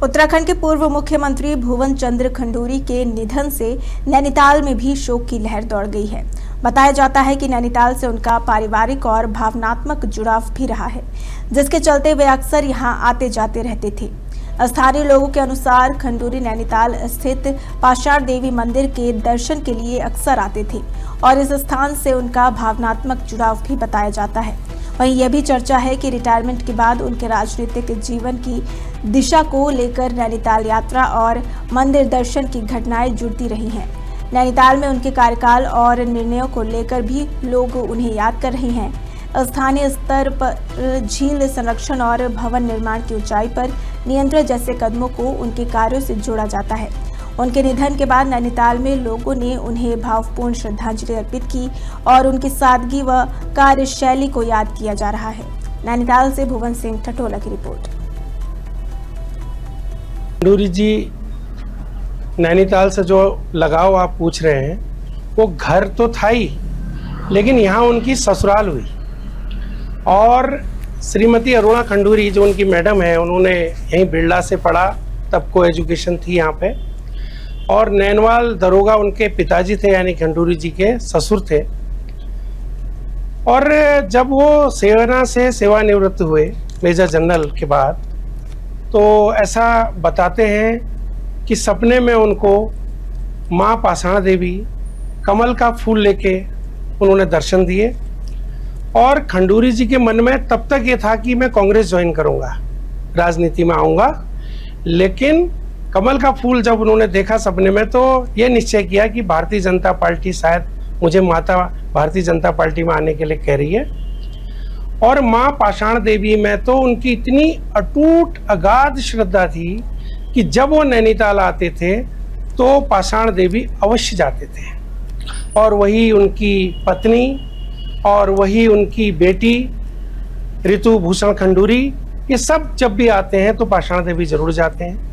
उत्तराखंड के पूर्व मुख्यमंत्री भुवन चंद्र खंडूरी के निधन से नैनीताल में भी शोक की लहर दौड़ गई है। बताया जाता है कि नैनीताल से उनका पारिवारिक और भावनात्मक जुड़ाव भी रहा है, जिसके चलते वे अक्सर यहां आते जाते रहते थे। स्थानीय लोगों के अनुसार खंडूरी नैनीताल स्थित पाषाण देवी मंदिर के दर्शन के लिए अक्सर आते थे और इस स्थान से उनका भावनात्मक जुड़ाव भी बताया जाता है। वहीं यह भी चर्चा है कि रिटायरमेंट के बाद उनके राजनीतिक जीवन की दिशा को लेकर नैनीताल यात्रा और मंदिर दर्शन की घटनाएं जुड़ती रही हैं। नैनीताल में उनके कार्यकाल और निर्णयों को लेकर भी लोग उन्हें याद कर रहे हैं। स्थानीय स्तर पर झील संरक्षण और भवन निर्माण की ऊंचाई पर नियंत्रण जैसे कदमों को उनके कार्यों से जोड़ा जाता है। उनके निधन के बाद नैनीताल में लोगों ने उन्हें भावपूर्ण श्रद्धांजलि अर्पित की और उनकी सादगी व कार्यशैली को याद किया जा रहा है। नैनीताल से भुवन सिंह ठठोला की रिपोर्ट। खंडूरी जी, नैनीताल से जो लगाव आप पूछ रहे हैं, वो घर तो था ही, लेकिन यहाँ उनकी ससुराल हुई और श्रीमती अरुणा खंडूरी जो उनकी मैडम है, उन्होंने यहीं बिरला से पढ़ा, तब को एजुकेशन थी यहाँ पे। और नैनवाल दरोगा उनके पिताजी थे, यानी खंडूरी जी के ससुर थे। और जब वो सेना से सेवानिवृत्त हुए मेजर जनरल के बाद, तो ऐसा बताते हैं कि सपने में उनको माँ पाषाण देवी कमल का फूल लेके उन्होंने दर्शन दिए। और खंडूरी जी के मन में तब तक ये था कि मैं कांग्रेस ज्वाइन करूँगा, राजनीति में आऊँगा। लेकिन कमल का फूल जब उन्होंने देखा सपने में, तो ये निश्चय किया कि भारतीय जनता पार्टी शायद मुझे माता भारतीय जनता पार्टी में आने के लिए कह रही है। और माँ पाषाण देवी में तो उनकी इतनी अटूट अगाध श्रद्धा थी कि जब वो नैनीताल आते थे तो पाषाण देवी अवश्य जाते थे। और वही उनकी पत्नी और वही उनकी बेटी ऋतु भूषण खंडूरी, ये सब जब भी आते हैं तो पाषाण देवी जरूर जाते हैं।